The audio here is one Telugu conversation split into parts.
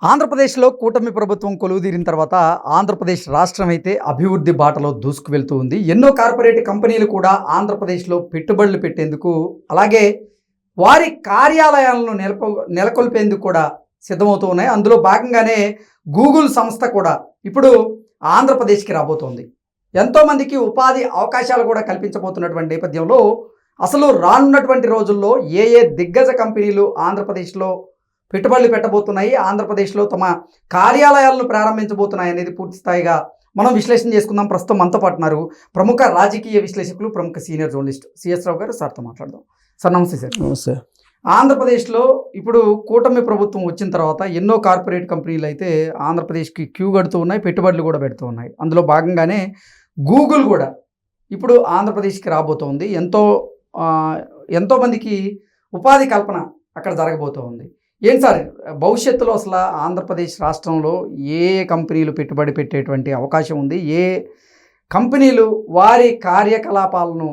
ఆంధ్రప్రదేశ్లో కూటమి ప్రభుత్వం కొలువుదీరిన తర్వాత ఆంధ్రప్రదేశ్ రాష్ట్రం అయితే అభివృద్ధి బాటలో దూసుకు వెళ్తూ ఉంది. ఎన్నో కార్పొరేట్ కంపెనీలు కూడా ఆంధ్రప్రదేశ్లో పెట్టుబడులు పెట్టేందుకు, అలాగే వారి కార్యాలయాలను నెలకొల్పేందుకు కూడా సిద్ధమవుతూ ఉన్నాయి. అందులో భాగంగానే గూగుల్ సంస్థ కూడా ఇప్పుడు ఆంధ్రప్రదేశ్కి రాబోతోంది. ఎంతోమందికి ఉపాధి అవకాశాలు కూడా కల్పించబోతున్నటువంటి నేపథ్యంలో అసలు రానున్నటువంటి రోజుల్లో ఏ దిగ్గజ కంపెనీలు ఆంధ్రప్రదేశ్లో పెట్టుబడులు పెట్టబోతున్నాయి, ఆంధ్రప్రదేశ్లో తమ కార్యాలయాలను ప్రారంభించబోతున్నాయి అనేది పూర్తి స్థాయిగా మనం విశ్లేషణ చేసుకుందాం. ప్రస్తుతం మనతో పాటు ఉన్నారు ప్రముఖ రాజకీయ విశ్లేషకులు, ప్రముఖ సీనియర్ జర్నలిస్ట్ సిఎస్ రావు గారు. సార్తో మాట్లాడదాం. సార్ నమస్తే. సార్ నమస్తే. ఆంధ్రప్రదేశ్లో ఇప్పుడు కూటమి ప్రభుత్వం వచ్చిన తర్వాత ఎన్నో కార్పొరేట్ కంపెనీలు అయితే ఆంధ్రప్రదేశ్కి క్యూ కడుతూ ఉన్నాయి, పెట్టుబడులు కూడా పెడుతూ ఉన్నాయి. అందులో భాగంగానే గూగుల్ కూడా ఇప్పుడు ఆంధ్రప్రదేశ్కి రాబోతోంది. ఎంతోమందికి ఉపాధి కల్పన అక్కడ జరగబోతూ ఉంది. ఏంటి సార్ భవిష్యత్తులో అసలు ఆంధ్రప్రదేశ్ రాష్ట్రంలో ఏ కంపెనీలు పెట్టుబడి పెట్టేటువంటి అవకాశం ఉంది, ఏ కంపెనీలు వారి కార్యకలాపాలను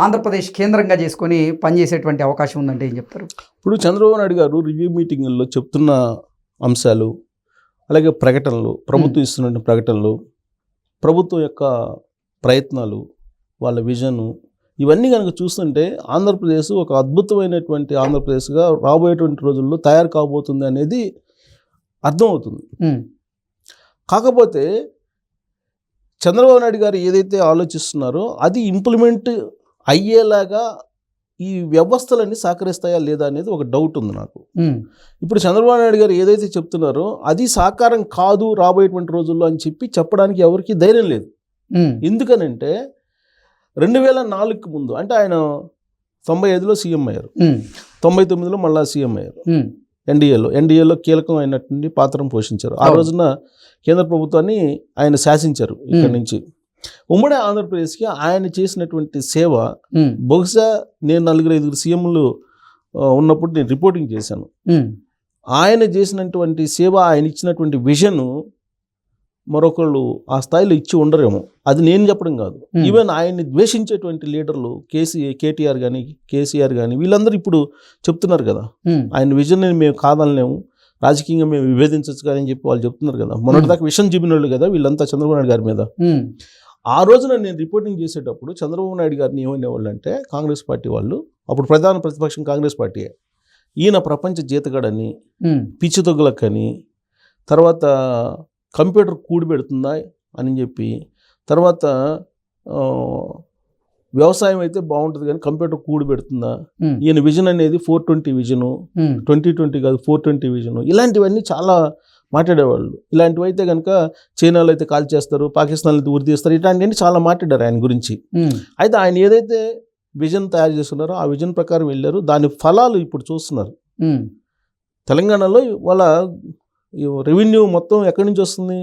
ఆంధ్రప్రదేశ్ కేంద్రంగా చేసుకొని పనిచేసేటువంటి అవకాశం ఉందంటే ఏం చెప్తారు? ఇప్పుడు చంద్రబాబు నాయుడు గారు రివ్యూ మీటింగుల్లో చెప్తున్న అంశాలు, అలాగే ప్రకటనలు, ప్రభుత్వం ఇస్తున్న ప్రకటనలు, ప్రభుత్వం యొక్క ప్రయత్నాలు, వాళ్ళ విజను, ఇవన్నీ కనుక చూస్తుంటే ఆంధ్రప్రదేశ్ ఒక అద్భుతమైనటువంటి ఆంధ్రప్రదేశ్గా రాబోయేటువంటి రోజుల్లో తయారు కాబోతుంది అనేది అర్థమవుతుంది. కాకపోతే చంద్రబాబు నాయుడు గారు ఏదైతే ఆలోచిస్తున్నారో అది ఇంప్లిమెంట్ అయ్యేలాగా ఈ వ్యవస్థలన్నీ సహకరిస్తాయా లేదా అనేది ఒక డౌట్ ఉంది నాకు. ఇప్పుడు చంద్రబాబు నాయుడు గారు ఏదైతే చెప్తున్నారో అది సాకారం కాదు రాబోయేటువంటి రోజుల్లో అని చెప్పడానికి ఎవరికి ధైర్యం లేదు. ఎందుకనంటే 2004కి ముందు, అంటే ఆయన 95లో సీఎం అయ్యారు, 99లో మళ్ళా సీఎం అయ్యారు. ఎన్డీఏలో కీలకమైనటువంటి పాత్రను పోషించారు. ఆ రోజున కేంద్ర ప్రభుత్వాన్ని ఆయన శాసించారు. ఇక్కడి నుంచి ఉమ్మడి ఆంధ్రప్రదేశ్కి ఆయన చేసినటువంటి సేవ, బహుశా నేను 4-5 సీఎంలు ఉన్నప్పుడు నేను రిపోర్టింగ్ చేశాను. ఆయన చేసినటువంటి సేవ, ఆయన ఇచ్చినటువంటి విజన్ మరొకళ్ళు ఆ స్థాయిలో ఇచ్చి ఉండరేమో. అది నేను చెప్పడం కాదు. ఈవెన్ ఆయన్ని ద్వేషించేటువంటి లీడర్లు కేటీఆర్ కానీ, కేసీఆర్ కానీ, వీళ్ళందరూ ఇప్పుడు చెప్తున్నారు కదా, ఆయన విజన్ని మేము కాదనలేము, రాజకీయంగా మేము విభేదించవచ్చు కానీ అని చెప్పి వాళ్ళు చెప్తున్నారు కదా. మొన్నటిదాకా విషయం చెప్పినోళ్ళు కదా వీళ్ళంతా చంద్రబాబు నాయుడు గారి మీద. ఆ రోజున నేను రిపోర్టింగ్ చేసేటప్పుడు చంద్రబాబు నాయుడు గారిని ఏమనేవాళ్ళు అంటే, కాంగ్రెస్ పార్టీ వాళ్ళు, అప్పుడు ప్రధాన ప్రతిపక్షం కాంగ్రెస్ పార్టీయే, ఈయన ప్రపంచ జీతగాడని, పిచ్చి తొగ్గులకని, తర్వాత కంప్యూటర్ కూడిపెడుతుందా అని చెప్పి, తర్వాత వ్యవసాయం అయితే బాగుంటుంది కానీ కంప్యూటర్ కూడిపెడుతుందా, ఈయన విజన్ అనేది 420 విజను, 2020 కాదు 420 విజను, ఇలాంటివన్నీ చాలా మాట్లాడేవాళ్ళు. ఇలాంటివి అయితే కనుక చైనాలో అయితే కాల్ చేస్తారు, పాకిస్తాన్లో అయితే ఉరి తీస్తారు, ఇట్లాంటివన్నీ చాలా మాట్లాడారు ఆయన గురించి. అయితే ఆయన ఏదైతే విజన్ తయారు చేస్తున్నారో ఆ విజన్ ప్రకారం వెళ్ళారు. దాని ఫలాలు ఇప్పుడు చూస్తున్నారు. తెలంగాణలో వాళ్ళ రెవెన్యూ మొత్తం ఎక్కడి నుంచి వస్తుంది?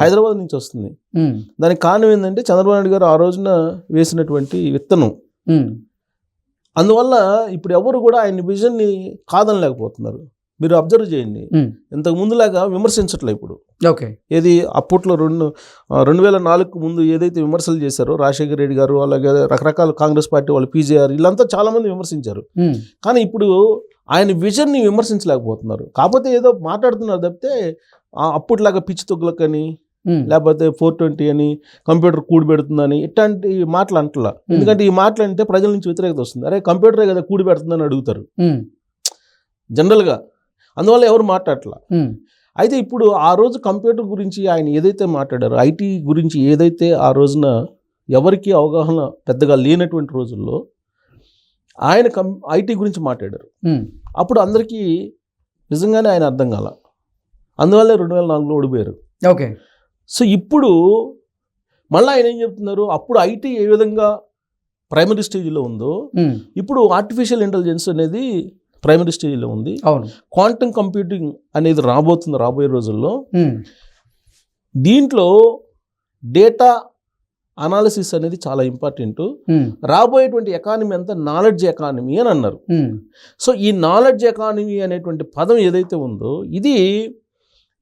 హైదరాబాద్ నుంచి వస్తుంది. దానికి కారణం ఏంటంటే చంద్రబాబు నాయుడు గారు ఆ రోజున వేసినటువంటి విత్తనం. అందువల్ల ఇప్పుడు ఎవరు కూడా ఆయన విజన్ని కాదనలేకపోతున్నారు. మీరు అబ్జర్వ్ చేయండి, ఇంతకు ముందులాగా విమర్శించట్లే ఇప్పుడు. ఏది అప్పట్లో 2004కు ముందు ఏదైతే విమర్శలు చేశారో రాజశేఖర రెడ్డి గారు, అలాగే రకరకాల కాంగ్రెస్ పార్టీ వాళ్ళు, పీజేఆర్, వీళ్ళంతా చాలా మంది విమర్శించారు. కానీ ఇప్పుడు ఆయన విజన్ని విమర్శించలేకపోతున్నారు. కాకపోతే ఏదో మాట్లాడుతున్నారు తప్పితే అప్పట్లాగా పిచ్చి తొగ్గులకని, లేకపోతే 420 అని, కంప్యూటర్ కూడిపెడుతుందని ఇట్లాంటి మాటలు అంటలా. ఎందుకంటే ఈ మాటలు అంటే ప్రజల నుంచి వ్యతిరేకత వస్తుంది. అరే కంప్యూటరే కదా కూడిపెడుతుందని అడుగుతారు జనరల్గా. అందువల్ల ఎవరు మాట్లాడట్లా. అయితే ఇప్పుడు ఆ రోజు కంప్యూటర్ గురించి ఆయన ఏదైతే మాట్లాడారో, ఐటీ గురించి ఏదైతే ఆ రోజున ఎవరికి అవగాహన పెద్దగా లేనటువంటి రోజుల్లో ఆయన ఐటీ గురించి మాట్లాడారు. అప్పుడు అందరికీ నిజంగానే ఆయన అర్థం కాల. అందువల్లే 2004లో ఓడిపోయారు. సో ఇప్పుడు మళ్ళీ ఆయన ఏం చెప్తున్నారు, అప్పుడు ఐటీ ఏ విధంగా ప్రైమరీ స్టేజ్లో ఉందో ఇప్పుడు ఆర్టిఫిషియల్ ఇంటెలిజెన్స్ అనేది ప్రైమరీ స్టేజ్లో ఉంది. క్వాంటమ్ కంప్యూటింగ్ అనేది రాబోయే రోజుల్లో. దీంట్లో డేటా అనాలిసిస్ అనేది చాలా ఇంపార్టెంట్. రాబోయేటువంటి ఎకానమీ అంతా నాలెడ్జ్ ఎకానమీ అని అన్నారు. సో ఈ నాలెడ్జ్ ఎకానమీ అనేటువంటి పదం ఏదైతే ఉందో ఇది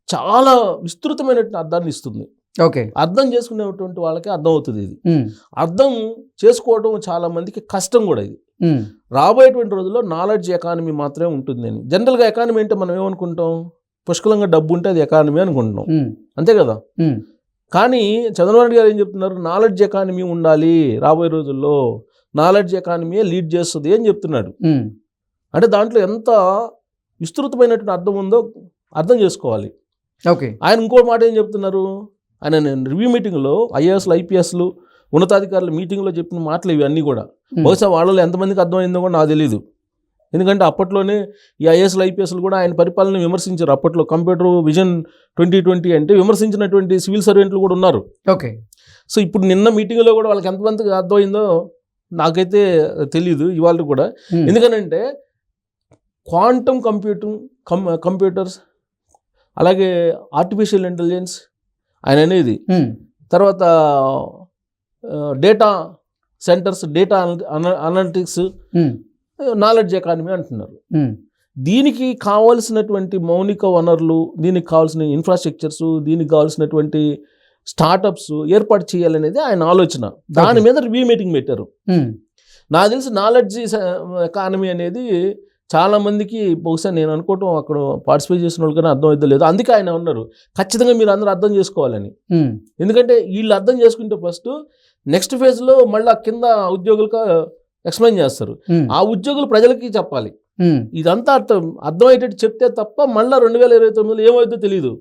చాలా విస్తృతమైనటువంటి అర్థాన్ని ఇస్తుంది. అర్థం చేసుకునేటువంటి వాళ్ళకి అర్థం అవుతుంది. ఇది అర్థం చేసుకోవడం చాలా మందికి కష్టం కూడా. ఇది రాబోయేటువంటి రోజుల్లో నాలెడ్జ్ ఎకానమీ మాత్రమే ఉంటుంది అని. జనరల్గా ఎకానమీ అంటే మనం ఏమనుకుంటాం, పుష్కలంగా డబ్బు ఉంటే అది ఎకానమీ అనుకుంటున్నాం, ఉమ్, అంతే కదా. ఉమ్, కానీ చంద్రబాబు నాయుడు గారు ఏం చెప్తున్నారు, నాలెడ్జ్ ఎకానమీ ఉండాలి, రాబోయే రోజుల్లో నాలెడ్జ్ ఎకానమీ లీడ్ చేస్తుంది అని చెప్తున్నాడు. ఉమ్, అంటే దాంట్లో ఎంత విస్తృతమైనటువంటి అర్థం ఉందో అర్థం చేసుకోవాలి. ఓకే. ఆయన ఇంకో మాట ఏం చెప్తున్నారు, ఆయన రివ్యూ మీటింగ్లో ఐఏఎస్లు ఐపీఎస్లు ఉన్నతాధికారుల మీటింగ్లో చెప్పిన మాటలు ఇవన్నీ కూడా బహుశా వాళ్ళలో ఎంతమందికి అర్థమైందో కూడా నాకు తెలియదు. ఎందుకంటే అప్పట్లోనే ఈ ఐఏఎస్లు ఐపీఎస్లు కూడా ఆయన పరిపాలన విమర్శించారు. అప్పట్లో కంప్యూటర్ విజన్ 2020 అంటే విమర్శించినటువంటి సివిల్ సర్వెంట్లు కూడా ఉన్నారు. ఓకే. సో ఇప్పుడు నిన్న మీటింగ్లో కూడా వాళ్ళకి ఎంతమందికి అర్థమైందో నాకైతే తెలియదు ఇవాళ కూడా. ఎందుకనంటే క్వాంటమ్ కంప్యూటర్స్ అలాగే ఆర్టిఫిషియల్ ఇంటెలిజెన్స్ ఆయన అనేది, తర్వాత data centres, data analytics, knowledge economy అంటున్నారు. దీనికి కావాల్సినటువంటి మౌలిక వనరులు, దీనికి కావాల్సిన ఇన్ఫ్రాస్ట్రక్చర్స్, దీనికి కావాల్సినటువంటి స్టార్టప్స్ ఏర్పాటు చేయాలనేది ఆయన ఆలోచన. దాని మీద రివ్యూ మీటింగ్ పెట్టారు. నాకు తెలిసి నాలెడ్జ్ ఎకానమీ అనేది చాలా మందికి బహుశా నేను అనుకోవటం అక్కడ పార్టిసిపేట్ చేసిన వాళ్ళకైనా అర్థం అవుతుందో లేదు. అందుకే ఆయన ఉన్నారు ఖచ్చితంగా మీరు అందరూ అర్థం చేసుకోవాలని. ఎందుకంటే వీళ్ళు అర్థం చేసుకుంటే ఫస్ట్ నెక్స్ట్ ఫేజ్లో మళ్ళీ కింద ఉద్యోగులకు ఎక్స్ప్లెయిన్ చేస్తారు. ఆ ఉద్యోగులు ప్రజలకి చెప్పాలి. ఇదంతా అర్థమయ్యేటట్టు చెప్తే తప్ప మళ్ళీ 2029 ఏమవుతుందో తెలియదు.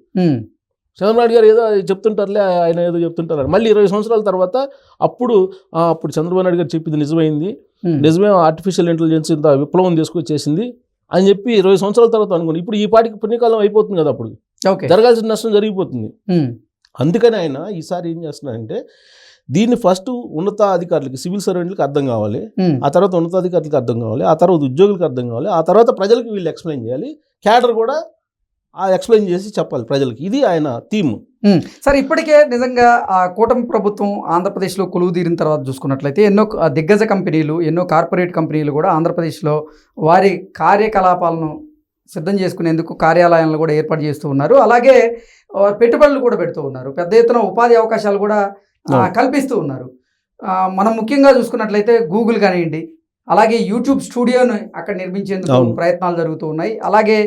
చంద్రబాబు నాయుడు గారు ఏదో చెప్తుంటారులే, ఆయన ఏదో చెప్తుంటారు. మళ్ళీ 20 సంవత్సరాల తర్వాత అప్పుడు చంద్రబాబు నాయుడు గారు చెప్పింది నిజమే, ఆర్టిఫిషియల్ ఇంటెలిజెన్స్ ఇంత విప్లవం తీసుకొచ్చేసింది అని చెప్పి 20 సంవత్సరాల తర్వాత అనుకోండి. ఇప్పుడు ఈ పాటికి పుణ్యకాలం అయిపోతుంది కదా, అప్పుడు జరగాల్సిన నష్టం జరిగిపోతుంది. అందుకని ఆయన ఈసారి ఏం చేస్తున్నారంటే దీన్ని ఫస్ట్ ఉన్నతాధికారులకి, సివిల్ సర్వెంట్లకి అర్థం కావాలి, ఆ తర్వాత ఉన్నతాధికారులకి అర్థం కావాలి, ఆ తర్వాత ఉద్యోగులకు అర్థం కావాలి, ఆ తర్వాత ప్రజలకు వీళ్ళు ఎక్స్ప్లెయిన్ చేయాలి, క్యాడర్ కూడా ఎక్స్ప్లెయిన్ చేసి చెప్పాలి ప్రజలకి. ఇది ఆయన థీమ్. సార్, ఇప్పటికే నిజంగా ఆ కూటమి ప్రభుత్వం ఆంధ్రప్రదేశ్లో కొలువు తీరిన తర్వాత చూసుకున్నట్లయితే ఎన్నో దిగ్గజ కంపెనీలు, ఎన్నో కార్పొరేట్ కంపెనీలు కూడా ఆంధ్రప్రదేశ్లో వారి కార్యకలాపాలను సిద్ధం చేసుకునేందుకు కార్యాలయాలను కూడా ఏర్పాటు చేస్తూ ఉన్నారు. అలాగే పెట్టుబడులు కూడా పెడుతూ ఉన్నారు. పెద్ద ఎత్తున ఉపాధి అవకాశాలు కూడా కల్పిస్తూ ఉన్నారు. మనం ముఖ్యంగా చూసుకున్నట్లయితే గూగుల్ కానివ్వండి, అలాగే యూట్యూబ్ స్టూడియోను అక్కడ నిర్మించేందుకు ప్రయత్నాలు జరుగుతూ ఉన్నాయి. అలాగే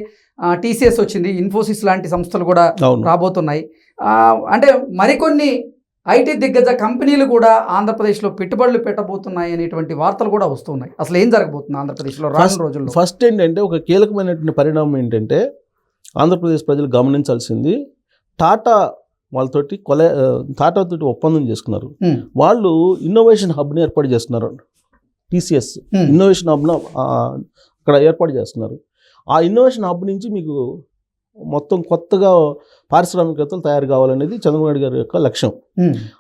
టీసీఎస్ వచ్చింది, ఇన్ఫోసిస్ లాంటి సంస్థలు కూడా రాబోతున్నాయి. అంటే మరికొన్ని ఐటీ దిగ్గజ కంపెనీలు కూడా ఆంధ్రప్రదేశ్లో పెట్టుబడులు పెట్టబోతున్నాయి అనేటువంటి వార్తలు కూడా వస్తున్నాయి. అసలు ఏం జరగబోతుంది ఆంధ్రప్రదేశ్లో రానున్న రోజుల్లో? ఫస్ట్ ఏంటంటే ఒక కీలకమైనటువంటి పరిణామం ఏంటంటే ఆంధ్రప్రదేశ్ ప్రజలు గమనించాల్సింది, టాటాతోటి ఒప్పందం చేసుకున్నారు. వాళ్ళు ఇన్నోవేషన్ హబ్ని ఏర్పాటు చేస్తున్నారు. టీసీఎస్ ఇన్నోవేషన్ హబ్ను అక్కడ ఏర్పాటు చేస్తున్నారు. ఆ ఇన్నోవేషన్ హబ్ నుంచి మీకు మొత్తం కొత్తగా పారిశ్రామికవేత్తలు తయారు కావాలనేది చంద్రబాబు నాయుడు గారి యొక్క లక్ష్యం.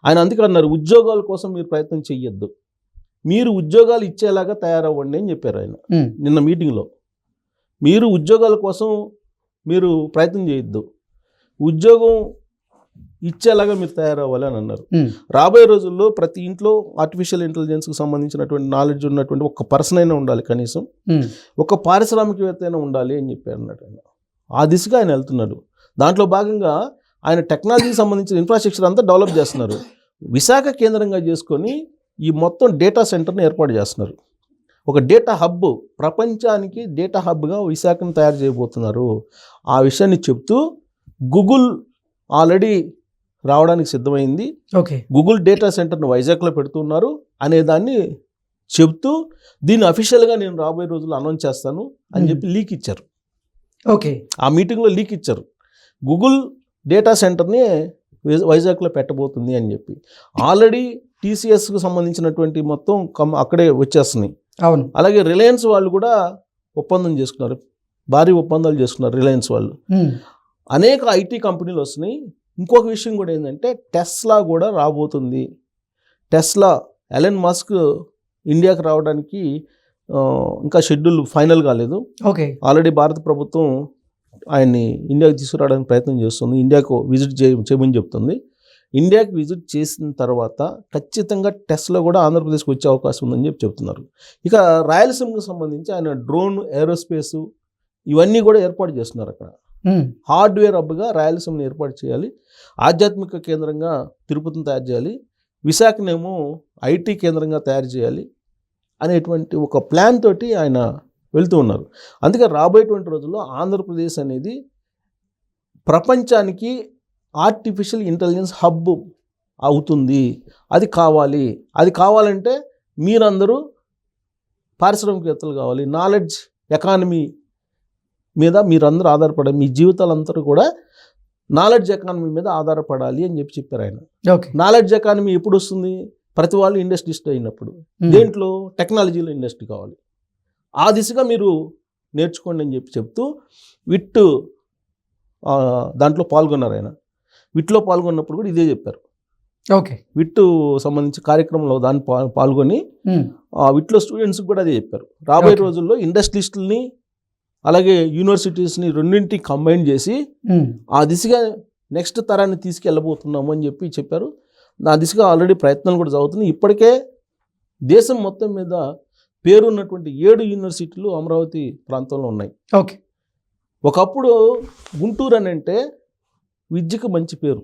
ఆయన అందుకే అన్నారు, ఉద్యోగాల కోసం మీరు ప్రయత్నం చెయ్యొద్దు, మీరు ఉద్యోగాలు ఇచ్చేలాగా తయారవ్వండి అని చెప్పారు ఆయన నిన్న మీటింగ్లో. మీరు ఉద్యోగాల కోసం మీరు ప్రయత్నం చేయొద్దు, ఉద్యోగం ఇచ్చేలాగా మీరు తయారవ్వాలి అని అన్నారు. రాబోయే రోజుల్లో ప్రతి ఇంట్లో ఆర్టిఫిషియల్ ఇంటెలిజెన్స్కి సంబంధించినటువంటి నాలెడ్జ్ ఉన్నటువంటి ఒక పర్సన్ అయినా ఉండాలి, కనీసం ఒక పారిశ్రామికవేత్త అయినా ఉండాలి అని చెప్పారు అన్నట్టు. ఆయన ఆ దిశగా ఆయన వెళ్తున్నాడు. దాంట్లో భాగంగా ఆయన టెక్నాలజీకి సంబంధించిన ఇన్ఫ్రాస్ట్రక్చర్ అంతా డెవలప్ చేస్తున్నారు. విశాఖ కేంద్రంగా చేసుకొని ఈ మొత్తం డేటా సెంటర్ని ఏర్పాటు చేస్తున్నారు. ఒక డేటా హబ్, ప్రపంచానికి డేటా హబ్గా విశాఖను తయారు చేయబోతున్నారు. ఆ విషయాన్ని చెప్తూ గూగుల్ ఆల్రెడీ రావడానికి సిద్ధమైంది, గూగుల్ డేటా సెంటర్ను వైజాగ్లో పెడుతున్నారు అనే దాన్ని చెప్తూ దీన్ని అఫీషియల్గా నేను రాబోయే రోజుల్లో అనౌన్స్ చేస్తాను అని చెప్పి లీక్ ఇచ్చారు. ఆ మీటింగ్లో లీక్ ఇచ్చారు, గూగుల్ డేటా సెంటర్ని వైజాగ్లో పెట్టబోతుంది అని చెప్పి. ఆల్రెడీ టీసీఎస్కు సంబంధించినటువంటి మొత్తం అక్కడే వచ్చేస్తున్నాయి. అలాగే రిలయన్స్ వాళ్ళు కూడా ఒప్పందం చేసుకున్నారు, భారీ ఒప్పందాలు చేసుకున్నారు రిలయన్స్ వాళ్ళు. అనేక ఐటీ కంపెనీలు వస్తున్నాయి. ఇంకొక విషయం కూడా ఏంటంటే టెస్లా కూడా రాబోతుంది. టెస్లా, ఎలన్ మస్క్ ఇండియాకి రావడానికి ఇంకా షెడ్యూల్ ఫైనల్ కాలేదు. ఆల్రెడీ భారత ప్రభుత్వం ఆయన్ని ఇండియాకి తీసుకురావడానికి ప్రయత్నం చేస్తుంది, ఇండియాకు విజిట్ చేయమని చెప్తుంది. ఇండియాకి విజిట్ చేసిన తర్వాత ఖచ్చితంగా టెస్లా కూడా ఆంధ్రప్రదేశ్కి వచ్చే అవకాశం ఉందని చెప్పి చెప్తున్నారు. ఇక రాయలసీమకు సంబంధించి ఆయన డ్రోన్, ఏరోస్పేసు ఇవన్నీ కూడా ఏర్పాటు చేస్తున్నారు. అక్కడ హార్డ్వేర్ హబ్గా రాయలసీమను ఏర్పాటు చేయాలి, ఆధ్యాత్మిక కేంద్రంగా తిరుపతిని తయారు చేయాలి, విశాఖనేమో ఐటీ కేంద్రంగా తయారు చేయాలి అనేటువంటి ఒక ప్లాన్ తోటి ఆయన వెళ్తూ ఉన్నారు. అందుకే రాబోయేటువంటి రోజుల్లో ఆంధ్రప్రదేశ్ అనేది ప్రపంచానికి ఆర్టిఫిషియల్ ఇంటెలిజెన్స్ హబ్ అవుతుంది. అది కావాలంటే మీరందరూ పారిశ్రామికవేత్తలు కావాలి. నాలెడ్జ్ ఎకానమీ మీద మీరందరూ ఆధారపడాలి. మీ జీవితాలందరూ కూడా నాలెడ్జ్ ఎకానమీ మీద ఆధారపడాలి అని చెప్పారు ఆయన. ఓకే. నాలెడ్జ్ ఎకానమీ ఎప్పుడు వస్తుంది? ప్రతి వాళ్ళు ఇండస్ట్రిస్ట్ అయినప్పుడు. దేంట్లో? టెక్నాలజీలో ఇండస్ట్రీ కావాలి. ఆ దిశగా మీరు నేర్చుకోండి అని చెప్తూ విట్ దాంట్లో పాల్గొన్నారు ఆయన. విట్లో పాల్గొన్నప్పుడు కూడా ఇదే చెప్పారు. ఓకే. విట్ సంబంధించి కార్యక్రమంలో దాన్ని పాల్గొని విట్లో స్టూడెంట్స్కి కూడా అదే చెప్పారు. రాబోయే రోజుల్లో ఇండస్ట్రియలిస్టుల్ని అలాగే యూనివర్సిటీస్ని రెండింటిని కంబైన్ చేసి ఆ దిశగా నెక్స్ట్ తరాన్ని తీసుకెళ్ళబోతున్నాము అని చెప్పారు. ఆ దిశగా ఆల్రెడీ ప్రయత్నాలు కూడా జరుగుతున్నాయి. ఇప్పటికే దేశం మొత్తం మీద పేరున్నటువంటి 7 యూనివర్సిటీలు అమరావతి ప్రాంతంలో ఉన్నాయి. ఓకే. ఒకప్పుడు గుంటూరు అని అంటే విద్యకు మంచి పేరు,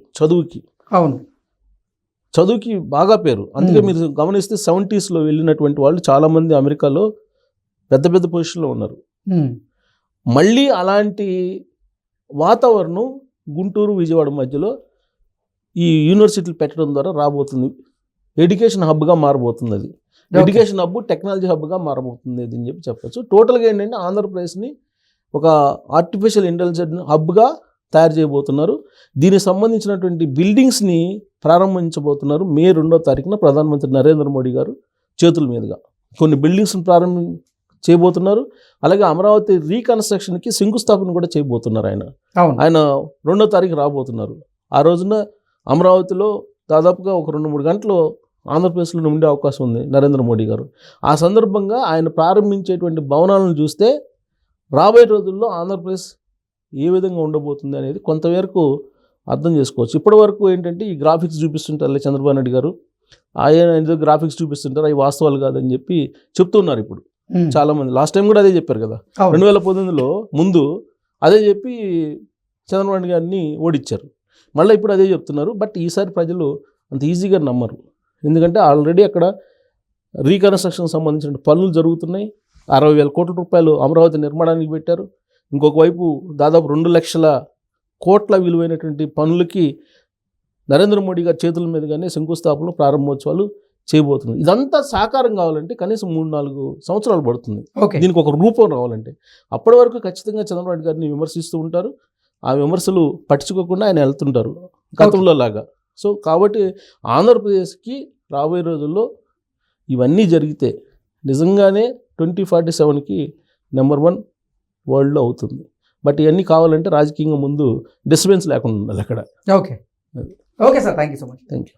చదువుకి బాగా పేరు. అందుకే మీరు గమనిస్తే 70sలో వెళ్ళినటువంటి వాళ్ళు చాలామంది అమెరికాలో పెద్ద పెద్ద పొజిషన్లో ఉన్నారు. మళ్ళీ అలాంటి వాతావరణం గుంటూరు విజయవాడ మధ్యలో ఈ యూనివర్సిటీలు పెట్టడం ద్వారా రాబోతుంది. ఎడ్యుకేషన్ హబ్గా మారబోతుంది. అది ఎడ్యుకేషన్ హబ్, టెక్నాలజీ హబ్గా మారబోతుంది అది అని చెప్పచ్చు. టోటల్గా ఏంటంటే ఆంధ్రప్రదేశ్ని ఒక ఆర్టిఫిషియల్ ఇంటెలిజెన్స్ హబ్గా తయారు చేయబోతున్నారు. దీనికి సంబంధించినటువంటి బిల్డింగ్స్ని ప్రారంభించబోతున్నారు. మే 2వ తారీఖున ప్రధానమంత్రి నరేంద్ర మోడీ గారు చేతుల మీదుగా కొన్ని బిల్డింగ్స్ని చేయబోతున్నారు. అలాగే అమరావతి రీకన్స్ట్రక్షన్కి శంకుస్థాపన కూడా చేయబోతున్నారు ఆయన 2వ తారీఖు రాబోతున్నారు. ఆ రోజున అమరావతిలో దాదాపుగా ఒక 2-3 గంటలు ఆంధ్రప్రదేశ్లో ఉండే అవకాశం ఉంది నరేంద్ర మోడీ గారు. ఆ సందర్భంగా ఆయన ప్రారంభించేటువంటి భవనాలను చూస్తే రాబోయే రోజుల్లో ఆంధ్రప్రదేశ్ ఏ విధంగా ఉండబోతుంది అనేది కొంతవరకు అర్థం చేసుకోవచ్చు. ఇప్పటి వరకు ఏంటంటే ఈ గ్రాఫిక్స్ చూపిస్తుంటారు చంద్రబాబు నాయుడు గారు, ఆయన ఏదో గ్రాఫిక్స్ చూపిస్తుంటారు, అవి వాస్తవాలు కాదని చెప్తున్నారు. ఇప్పుడు చాలామంది లాస్ట్ టైం కూడా అదే చెప్పారు కదా, 2019లో ముందు అదే చెప్పి చంద్రబాబు నాయుడు గారిని ఓడించారు. మళ్ళీ ఇప్పుడు అదే చెప్తున్నారు. బట్ ఈసారి ప్రజలు అంత ఈజీగా నమ్మరు. ఎందుకంటే ఆల్రెడీ అక్కడ రీకన్స్ట్రక్షన్ సంబంధించిన పనులు జరుగుతున్నాయి. 60,000 కోట్ల రూపాయలు అమరావతి నిర్మాణానికి పెట్టారు. ఇంకొక వైపు దాదాపు 2 లక్షల కోట్ల విలువైనటువంటి పనులకి నరేంద్ర మోడీ గారి చేతుల మీదుగానే శంకుస్థాపనలు, ప్రారంభోత్సవాలు చేయబోతున్నారు. ఇదంతా సాకారం కావాలంటే కనీసం 3-4 సంవత్సరాలు పడుతుంది. దీనికి ఒక రూపం రావాలంటే. అప్పటి వరకు ఖచ్చితంగా చంద్రబాబు నాయుడు గారిని విమర్శిస్తూ ఉంటారు. ఆ విమర్శలు పట్టించుకోకుండా ఆయన వెళ్తుంటారు గతంలో లాగా. సో కాబట్టి ఆంధ్రప్రదేశ్కి రాబోయే రోజుల్లో ఇవన్నీ జరిగితే నిజంగానే 2047కి నెంబర్ 1 వరల్డ్లో అవుతుంది. బట్ ఇవన్నీ కావాలంటే రాజకీయంగా ముందు డిస్టర్బెన్స్ లేకుండా ఉండాలి అక్కడ. Okay sir, thank you so much. Thank you.